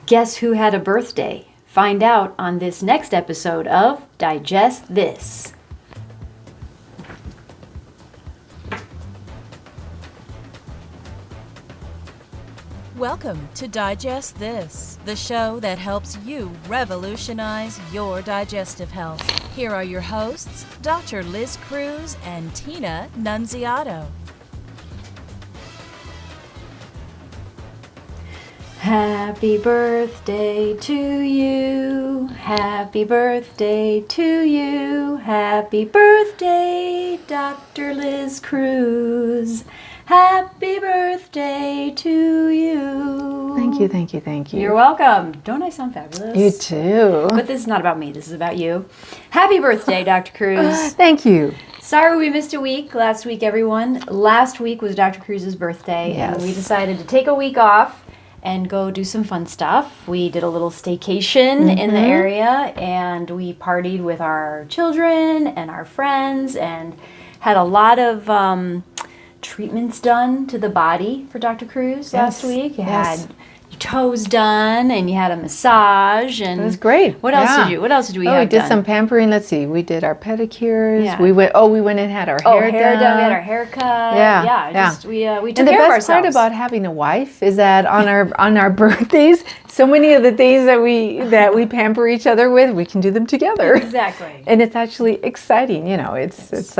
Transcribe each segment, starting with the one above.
Guess who had a birthday? Find out on this next episode of Digest This. Welcome to Digest This, the show that helps you revolutionize your digestive health. Here are your hosts, Dr. Liz Cruz and Tina Nunziato. Happy birthday to you. Happy birthday to you. Happy birthday, Dr. Liz Cruz. Happy birthday to you. Thank you. You're welcome. Don't I sound fabulous? You too. But this is not about me. This is about you. Happy birthday, Dr. Cruz. Thank you. Sorry we missed a week last week, everyone. Last week was Dr. Cruz's birthday, Yes. and we decided to take a week off and go do some fun stuff. We did a little staycation in the area, and we partied with our children and our friends and had a lot of treatments done to the body for Dr. Cruz last week. You had your toes done, and you had a massage, and It was great. What else did you? What else did we have we did done? some pampering. Let's see. We did our pedicures. Yeah. We went and had our hair done. We had our haircut. Yeah. Just we took And the care of best part ourselves. about having a wife is that on our birthdays, so many of the things that we pamper each other with, we can do them together. Exactly. And it's actually exciting. You know, it's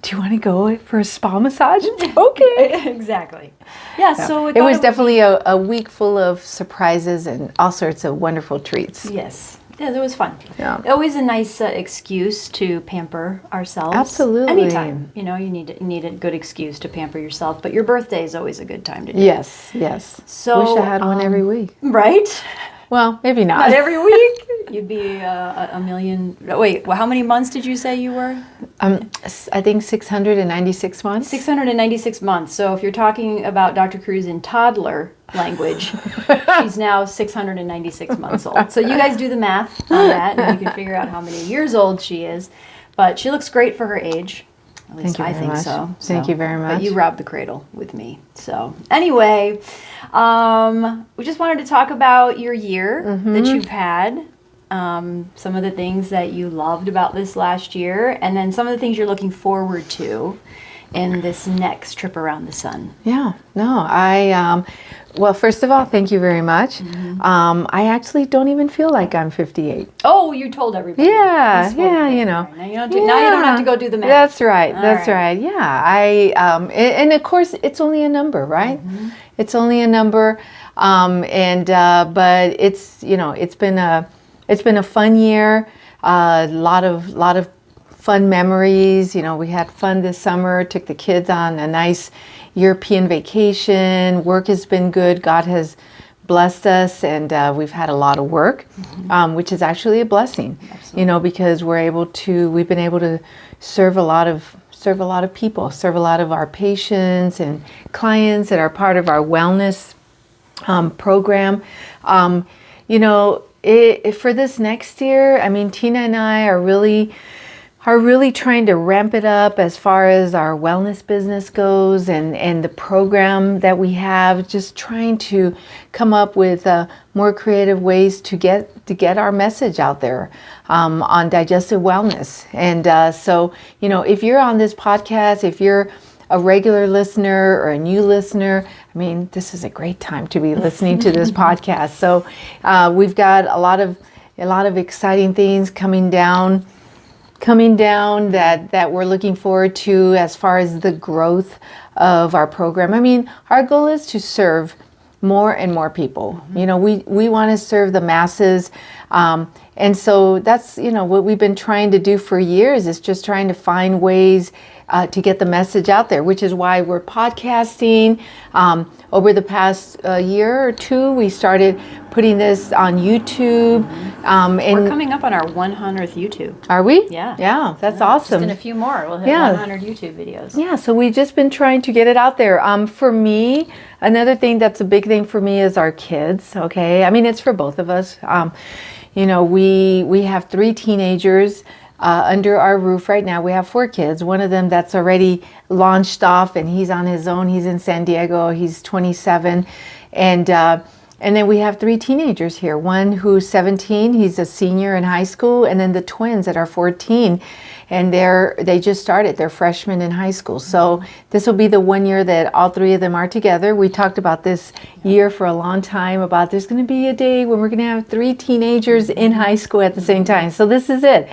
do you want to go for a spa massage? Okay. Exactly. Yeah, so It was definitely a week full of surprises and all sorts of wonderful treats. Yes. Yeah, it was fun. Yeah. Always a nice excuse to pamper ourselves. Absolutely. Anytime. You know, you need a good excuse to pamper yourself, but your birthday is always a good time to do it. Yes. So, wish I had one every week. Right? Well, maybe not. Not every week. You'd be a million. Wait, well, how many months did you say you were? I think 696 months. 696 months. So if you're talking about Dr. Cruz in toddler language, she's now 696 months old. So you guys do the math on that, and you can figure out how many years old she is. But she looks great for her age. At least I think so. Thank you very much. But you robbed the cradle with me. So anyway, we just wanted to talk about your year that you've had. Some of the things that you loved about this last year, and then some of the things you're looking forward to in this next trip around the sun. Yeah. No, well, first of all, thank you very much. I actually don't even feel like I'm 58. Oh, you told everybody. Yeah, You spoiled it. you know. Now you don't have to go do the math. That's right. All That's right. right. Yeah. And of course, it's only a number, right? It's only a number, but it's been a fun year. A lot of fun memories. You know, we had fun this summer. Took the kids on a nice European vacation. Work has been good. God has blessed us, and we've had a lot of work, which is actually a blessing. Absolutely. You know, because we've been able to serve a lot of people, serve a lot of our patients and clients that are part of our wellness program. You know, for this next year, I mean, Tina and I are really trying to ramp it up as far as our wellness business goes, and the program that we have, just trying to come up with more creative ways to get our message out there on digestive wellness. And so, you know, if you're on this podcast, if you're a regular listener or a new listener, I mean, this is a great time to be listening to this podcast. So we've got a lot of exciting things coming down that we're looking forward to as far as the growth of our program. I mean, our goal is to serve more and more people. You know, we want to serve the masses. And so that's, you know, what we've been trying to do for years, is just trying to find ways to get the message out there, which is why we're podcasting. Over the past year or two, we started putting this on YouTube. And we're coming up on our 100th YouTube. Are we? Yeah. Yeah, that's awesome. Just in a few more, we'll hit 100 YouTube videos. Yeah, so we've just been trying to get it out there. For me, another thing that's a big thing for me is our kids, okay? I mean, it's for both of us. You know, we have 3 teenagers under our roof right now. We have 4 kids. One of them that's already launched off, and he's on his own. He's in San Diego. He's 27. And And then we have 3 teenagers here. One who's 17, he's a senior in high school, and then the twins that are 14, and they just started. They're freshmen in high school. So this will be the one year that all 3 of them are together. We talked about this year for a long time about there's going to be a day when we're going to have 3 teenagers in high school at the same time. So this is it.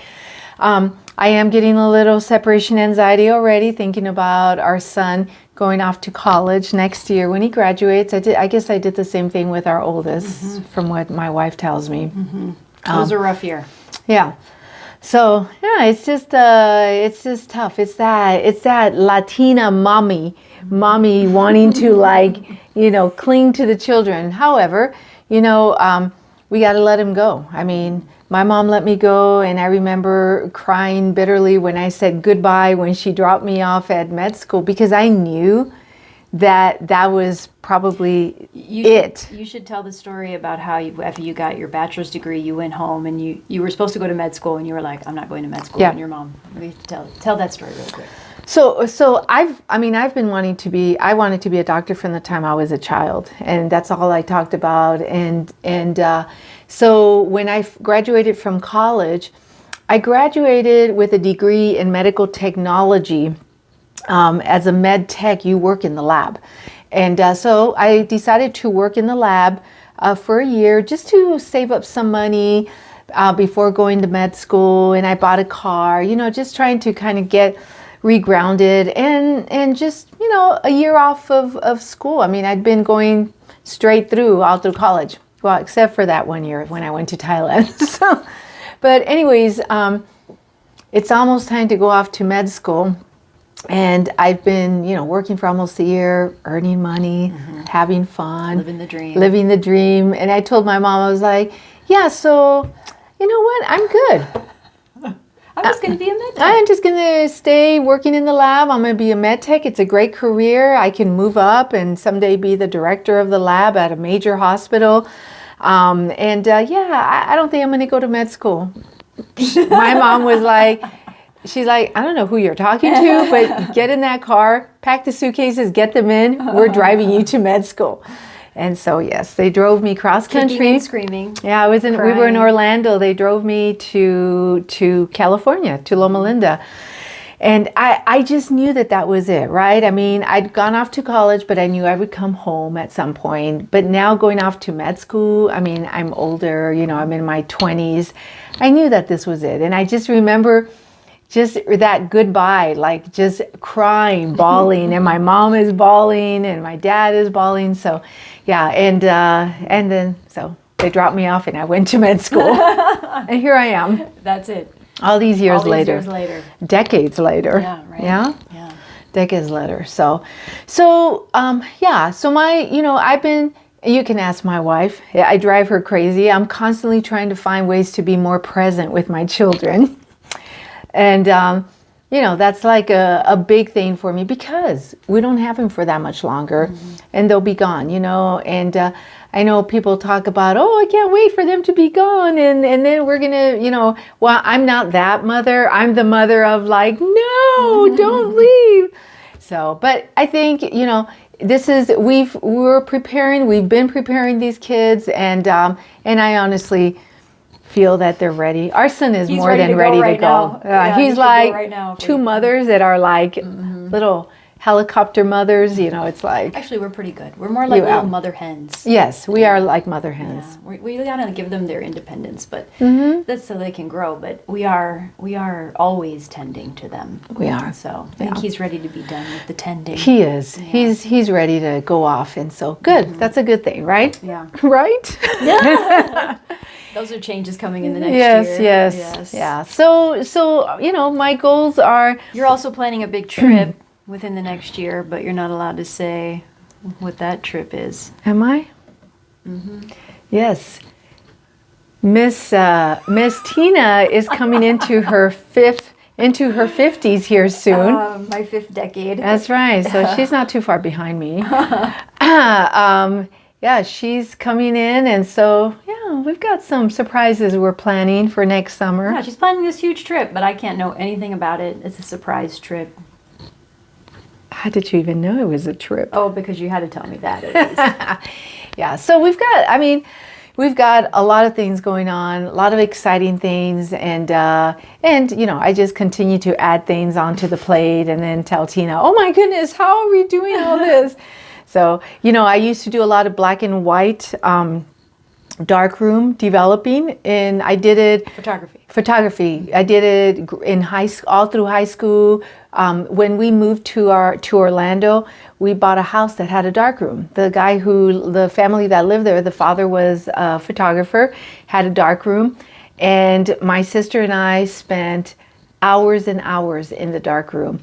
I am getting a little separation anxiety already, thinking about our son going off to college next year when he graduates. I guess I did the same thing with our oldest, from what my wife tells me. It was a rough year. Yeah. So yeah, it's just tough. It's that Latina mommy wanting to cling to the children. However, we got to let him go. I mean, my mom let me go, and I remember crying bitterly when I said goodbye when she dropped me off at med school, because I knew that was probably it. You should tell the story about how after you got your bachelor's degree, you went home and you were supposed to go to med school, and you were like, I'm not going to med school. Yeah. And your mom, tell that story real quick. So I've been wanting to be. I wanted to be a doctor from the time I was a child, and that's all I talked about. So when I graduated from college, I graduated with a degree in medical technology. As a med tech, you work in the lab, and so I decided to work in the lab for a year just to save up some money before going to med school. And I bought a car, just trying to kind of get regrounded and just, a year off of school. I mean, I'd been going straight through all through college. Well, except for that one year when I went to Thailand. But anyways, it's almost time to go off to med school. And I've been, working for almost a year, earning money, having fun. Living the dream. And I told my mom, I was like, yeah, so, you know what? I'm good. I'm just going to be a med tech. I'm just going to stay working in the lab. I'm going to be a med tech. It's a great career. I can move up and someday be the director of the lab at a major hospital. I don't think I'm going to go to med school. My mom was like, she's like, I don't know who you're talking to, but get in that car, pack the suitcases, get them in. We're driving you to med school. And so, yes, they drove me cross country. Kicking and screaming. Yeah, we were in Orlando. They drove me to California, to Loma Linda. And I just knew that was it, right? I mean, I'd gone off to college, but I knew I would come home at some point. But now going off to med school, I mean, I'm older, I'm in my 20s. I knew that this was it. And I just remember just that goodbye, like just crying, bawling, and my mom is bawling and my dad is bawling. So yeah, and then so they dropped me off and I went to med school. And here I am. That's it. All these years later. Decades later. Yeah, right. Yeah? Yeah. Decades later. So my, I've been, you can ask my wife. I drive her crazy. I'm constantly trying to find ways to be more present with my children. And, that's like a big thing for me because we don't have them for that much longer and they'll be gone, and I know people talk about, I can't wait for them to be gone. And then we're going to, well, I'm not that mother. I'm the mother of like, no, don't leave. So, but I think, we've been preparing these kids and I honestly feel that they're ready. Our son is more than ready to go. He's like right now, two mothers that are like little helicopter mothers. It's like actually we're pretty good. We're more like little mother hens. Yes, we are like mother hens. Yeah. We gotta give them their independence, but that's so they can grow. But we are always tending to them. We are. So I think he's ready to be done with the tending. He is. Yeah. He's ready to go off, and so good. That's a good thing, right? Yeah. Right. Yeah. Those are changes coming in the next year. Yes. Yeah. So my goals are. You're also planning a big trip within the next year, but you're not allowed to say what that trip is. Am I? Yes. Miss Tina is coming into her 50s here soon. My 5th decade. That's right. So she's not too far behind me. Yeah, she's coming in, and so we've got some surprises we're planning for next summer. Yeah, she's planning this huge trip, but I can't know anything about it. It's a surprise trip. How did you even know it was a trip? Oh, because you had to tell me that it is. Yeah. So we've got a lot of things going on, a lot of exciting things, and I just continue to add things onto the plate, and then tell Tina, "Oh my goodness, how are we doing all this?" So I used to do a lot of black and white darkroom developing, and I did it photography. I did it in all through high school. When we moved to Orlando, we bought a house that had a darkroom. The family that lived there, the father was a photographer, had a darkroom, and my sister and I spent hours and hours in the darkroom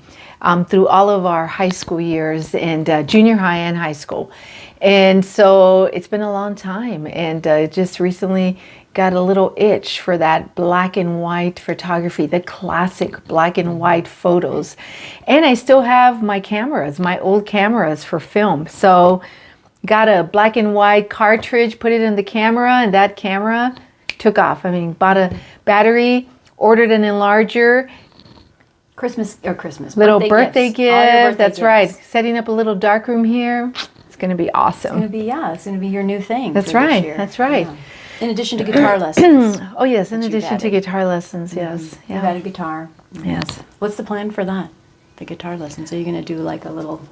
through all of our high school years, and junior high and high school. And so it's been a long time, and just recently got a little itch for that black and white photography, the classic black and white photos. And I still have my old cameras for film. So got a black and white cartridge, put it in the camera, and that camera took off. Bought a battery, ordered an enlarger. Christmas. Little birthday gift. That's gifts. Right. Setting up a little darkroom here. It's going to be awesome. It's going to be your new thing. That's for right. This year. That's right. Yeah. In addition to guitar lessons. Oh yes, in addition to guitar lessons, yes. You've got a guitar. Yes. What's the plan for that? The guitar lessons? Are you going to do like a little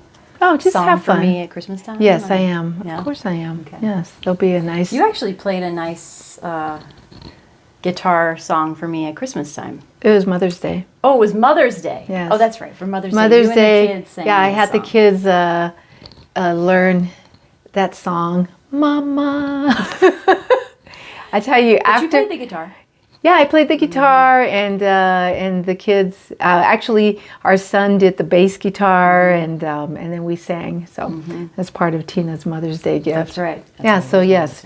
just song have fun for me at Christmas time? Yes, I am. Yeah. Of course I am. Okay. Yes, there'll be a nice. You actually played a nice guitar song for me at Christmas time. It was Mother's Day. Oh, it was Mother's Day. Yes. Oh, that's right. For Mother's Day. Mother's You and Day. the kids sang I this had the song. kids learn that song, Mama. I tell you, But after you played the guitar. Yeah, I played the guitar, and the kids. Actually, our son did the bass guitar, and then we sang. So that's part of Tina's Mother's Day gift. That's right. So yes,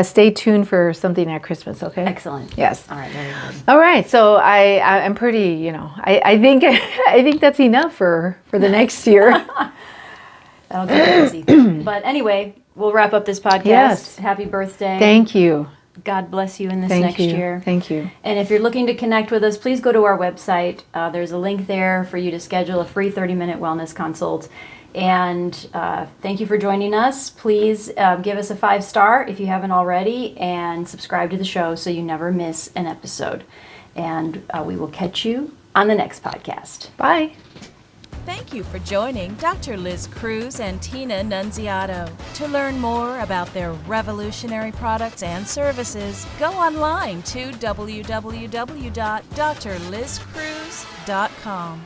stay tuned for something at Christmas. Okay. Excellent. Yes. All right. Very good. All right. So I'm pretty. I think I think that's enough for the next year. That'll get busy. But anyway, we'll wrap up this podcast. Yes. Happy birthday. Thank you. God bless you in this Thank next you. year. Thank you. And if you're looking to connect with us, please go to our website. There's a link there for you to schedule a free 30-minute wellness consult. And thank you for joining us. Please give us a 5-star if you haven't already, and subscribe to the show so you never miss an episode. And we will catch you on the next podcast. Bye. Thank you for joining Dr. Liz Cruz and Tina Nunziato. To learn more about their revolutionary products and services, go online to www.drlizcruz.com.